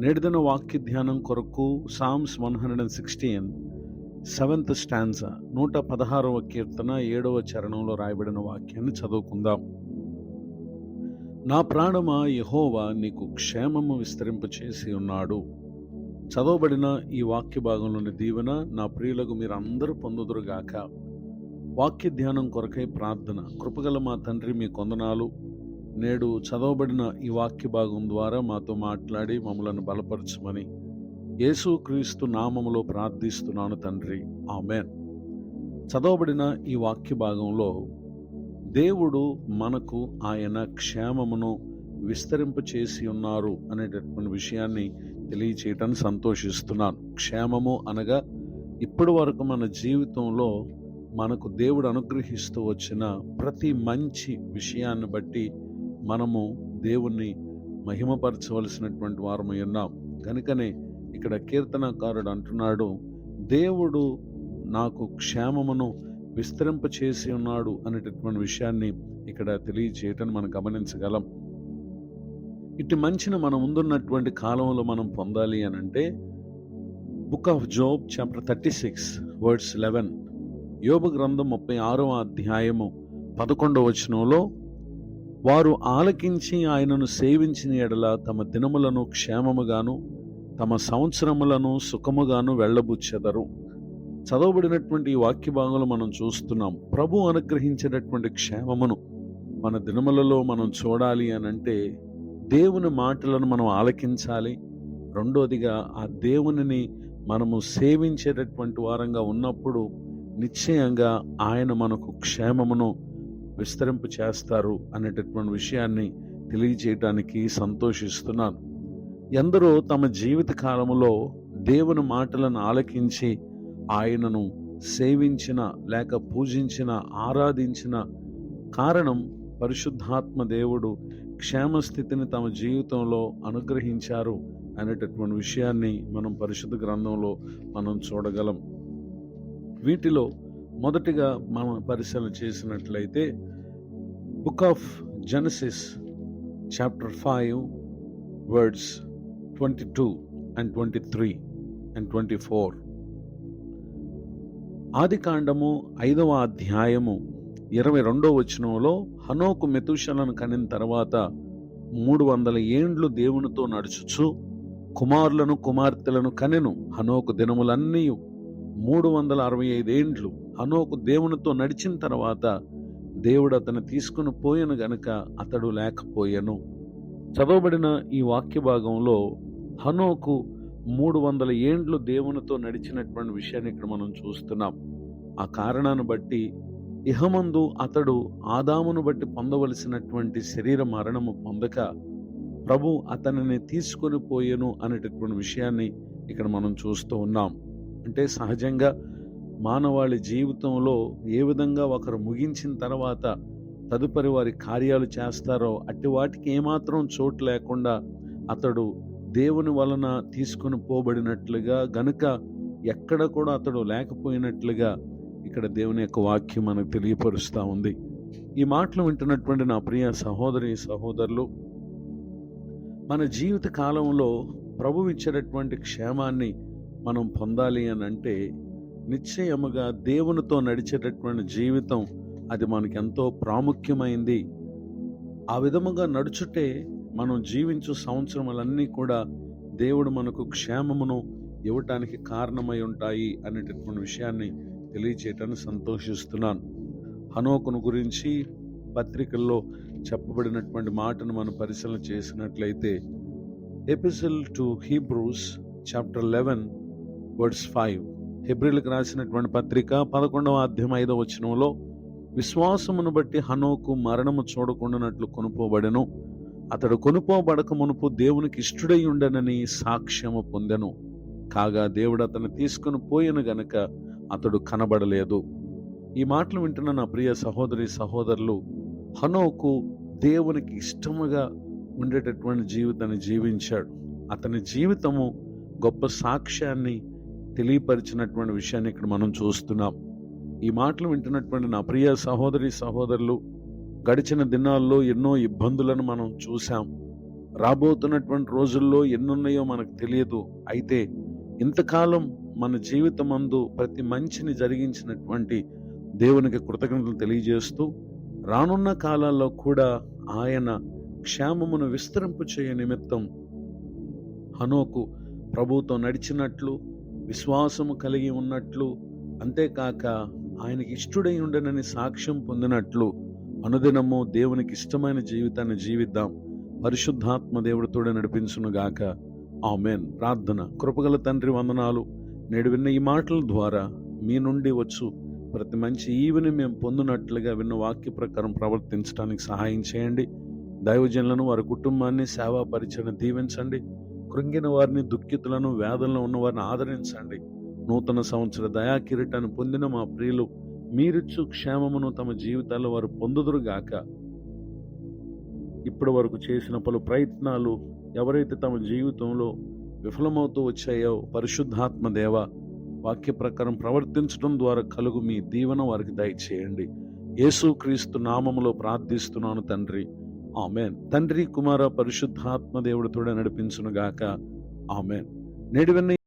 నేటిదిన వాక్య ధ్యానం కొరకు సామ్స్ 116 7th స్టాంజా 116వ కీర్తన 7వ చరణంలో రాయబడిన వాక్యాన్ని చదువుకుందాం. నా ప్రాణమా, యెహోవా నీకు క్షేమము విస్తరింపచేసి ఉన్నాడు. చదవబడిన ఈ వాక్య భాగంలోని దీవెన నా ప్రియులకు మీరందరూ పొందుదురుగాక. వాక్య ధ్యానం కొరకై ప్రార్థన. కృపగల మా తండ్రి, మీ కొందనాలు. నేడు చదవబడిన ఈ వాక్య భాగం ద్వారా మాతో మాట్లాడి మమ్మలను బలపరచమని యేసుక్రీస్తు నామములో ప్రార్థిస్తున్నాను తండ్రి, ఆమేన్. చదవబడిన ఈ వాక్య భాగంలో దేవుడు మనకు ఆయన క్షేమమును విస్తరింపచేసి ఉన్నారు అనేటటువంటి విషయాన్ని తెలియచేయటానికి సంతోషిస్తున్నాను. క్షేమము అనగా ఇప్పటి వరకు మన జీవితంలో మనకు దేవుడు అనుగ్రహిస్తూ వచ్చిన ప్రతి మంచి విషయాన్ని బట్టి మనము దేవుణ్ణి మహిమపరచవలసినటువంటి వారమై ఉన్నాం. కనుకనే ఇక్కడ కీర్తనకారుడు అంటున్నాడు, దేవుడు నాకు క్షేమమును విస్తరింపచేసి ఉన్నాడు అనేటటువంటి విషయాన్ని ఇక్కడ తెలియచేయటం మనం గమనించగలం. ఇటు మంచిని మన ముందున్నటువంటి కాలంలో మనం పొందాలి అని అంటే book of Job chapter 36 words 11, యోబు గ్రంథం 36వ అధ్యాయము 11వ వచనంలో, వారు ఆలకించి ఆయనను సేవించిన ఎడల తమ దినములను క్షేమముగాను తమ సంవత్సరములను సుఖముగాను వెళ్ళబుచ్చెదరు. చదవబడినటువంటి ఈ వాక్య భాగంలో మనం చూస్తున్నాం, ప్రభు అనుగ్రహించేటటువంటి క్షేమమును మన దినములలో మనం చూడాలి అని అంటే దేవుని మాటలను మనం ఆలకించాలి. రెండోదిగా ఆ దేవునిని మనము సేవించేటటువంటి వారంగా ఉన్నప్పుడు నిశ్చయంగా ఆయన మనకు క్షేమమును విస్తరింపు చేస్తారు అనేటటువంటి విషయాన్ని తెలియజేయటానికి సంతోషిస్తున్నాను. ఎందరో తమ జీవిత కాలములో దేవుని మాటలను ఆలకించి ఆయనను సేవించిన లేక పూజించిన ఆరాధించిన కారణం పరిశుద్ధాత్మ దేవుడు క్షేమస్థితిని తమ జీవితంలో అనుగ్రహించారు అనేటటువంటి విషయాన్ని మనం పరిశుద్ధ గ్రంథంలో మనం చూడగలం. వీటిలో మొదటిగా మనం పరిశీలన చేసినట్లయితే book of Genesis chapter 5 words 22 and 23 and 24. ఆది కాండము 5వ అధ్యాయము 22వ వచనంలో, హనోకు మెతూషలను కనిన తర్వాత 300 ఏండ్లు దేవునితో నడుచుచు కుమారులను కుమార్తెలను కనెను. హనోకు దినములన్నీ 365 ఏండ్లు. హనోకు దేవునితో నడిచిన తర్వాత దేవుడు అతను తీసుకుని పోయెను గనుక అతడు లేకపోయెను. చదవబడిన ఈ వాక్య భాగంలో హనోకు 300 ఏండ్లు దేవునితో నడిచినటువంటి విషయాన్ని ఇక్కడ మనం చూస్తున్నాం. ఆ కారణాన్ని బట్టి ఇహమందు అతడు ఆదామును బట్టి పొందవలసినటువంటి శరీర మరణము పొందక ప్రభు అతనిని తీసుకొని పోయెను అనేటటువంటి విషయాన్ని ఇక్కడ మనం చూస్తూ ఉన్నాం. అంటే సహజంగా మానవాళి జీవితంలో ఏ విధంగా ఒకరు ముగించిన తర్వాత తదుపరి వారి కార్యాలు చేస్తారో అట్టి వాటికి ఏమాత్రం చోటు లేకుండా అతడు దేవుని వలన తీసుకుని పోబడినట్లుగా గనుక ఎక్కడ కూడా అతడు లేకపోయినట్లుగా ఇక్కడ దేవుని యొక్క వాక్యం మనకు తెలియపరుస్తూ ఉంది. ఈ మాటలు వింటున్నటువంటి నా ప్రియ సహోదరి సహోదరులు, మన జీవిత కాలంలో ప్రభు ఇచ్చేటటువంటి క్షేమాన్ని మనం పొందాలి అని అంటే నిశ్చయముగా దేవునితో నడిచేటటువంటి జీవితం అది మనకి ఎంతో ప్రాముఖ్యమైంది. ఆ విధముగా నడుచుటే మనం జీవించు సంవత్సరములన్నీ కూడా దేవుడు మనకు క్షేమమును ఇవ్వటానికి కారణమై ఉంటాయి అనేటటువంటి విషయాన్ని తెలియచేయటానికి సంతోషిస్తున్నాను. హనోకును గురించి పత్రికల్లో చెప్పబడినటువంటి మాటను మనం పరిశీలన చేసినట్లయితే ఎపిసిల్ టు హీబ్రూస్ చాప్టర్ 11 వర్డ్స్ 5, హెబ్రీలకు రాసినటువంటి పత్రిక 11వ అధ్యాయం 5వ వచనంలో, విశ్వాసమును బట్టి హనోకు మరణము చూడకుండానట్లు కొనుపోబడెను. అతడు కొనుపోబడక మునుపు దేవునికి ఇష్టుడై ఉండనని సాక్ష్యము పొందెను. కాగా దేవుడు అతను తీసుకుని పోయెను గనక అతడు కనబడలేదు. ఈ మాటలు వింటున్న నా ప్రియ సహోదరి సహోదరులు, హనోకు దేవునికి ఇష్టముగా ఉండేటటువంటి జీవితాన్ని జీవించాడు. అతని జీవితము గొప్ప సాక్ష్యాన్ని తెలియపరిచినటువంటి విషయాన్ని ఇక్కడ మనం చూస్తున్నాం. ఈ మాటలు వింటున్నటువంటి నా ప్రియ సహోదరి సహోదరులు, గడిచిన దినాల్లో ఎన్నో ఇబ్బందులను మనం చూసాం. రాబోతున్నటువంటి రోజుల్లో ఎన్నున్నాయో మనకు తెలియదు. అయితే ఇంతకాలం మన జీవితమందు ప్రతి మంచిని జరిగించినటువంటి దేవునికి కృతజ్ఞతలు తెలియజేస్తూ, రానున్న కాలాల్లో కూడా ఆయన క్షేమమును విస్తరింపు చేయ నిమిత్తం హనోకు ప్రభువుతో నడిచినట్లు, విశ్వాసము కలిగి ఉన్నట్లు, అంతేకాక ఆయనకి ఇష్టడై ఉండనని సాక్ష్యం పొందినట్లు అనుదినము దేవునికి ఇష్టమైన జీవితాన్ని జీవిద్దాం. పరిశుద్ధాత్మ దేవుడు తోడే నడిపించునుగాక. ఆమేన్. ప్రార్థన. కృపగల తండ్రి, వందనాలు. నేడు విన్న ఈ మాటల ద్వారా మీ నుండి వచ్చు ప్రతి మంచి ఈవిని మేము పొందినట్లుగా విన్న వాక్య ప్రకారం ప్రవర్తించడానికి సహాయం చేయండి. దైవజనులను, వారి కుటుంబాన్ని, సేవా పరిచయను దీవించండి. కృంగిన వారిని, దుఃఖితులను, వేదనలో ఉన్న వారిని ఆదరించండి. నూతన సంవత్సర దయా కిరీటాన్ని పొందిన మా ప్రియులు మీరిచ్చు క్షేమమును తమ జీవితాల్లో వారు పొందుదురుగాక. ఇప్పటి వరకు చేసిన పలు ప్రయత్నాలు ఎవరైతే తమ జీవితంలో విఫలమవుతూ వచ్చాయో, పరిశుద్ధాత్మ దేవ, వాక్య ప్రకారం ప్రవర్తించడం ద్వారా కలుగు మీ దీవెన వారికి దయచేయండి. యేసుక్రీస్తు నామములో ప్రార్థిస్తున్నాను తండ్రి. ఆమేన్. తండ్రి, కుమార, పరిశుద్ధాత్మ దేవుడితోనే నడిపించునుగాక. ఆమేన్. నేడు విన్న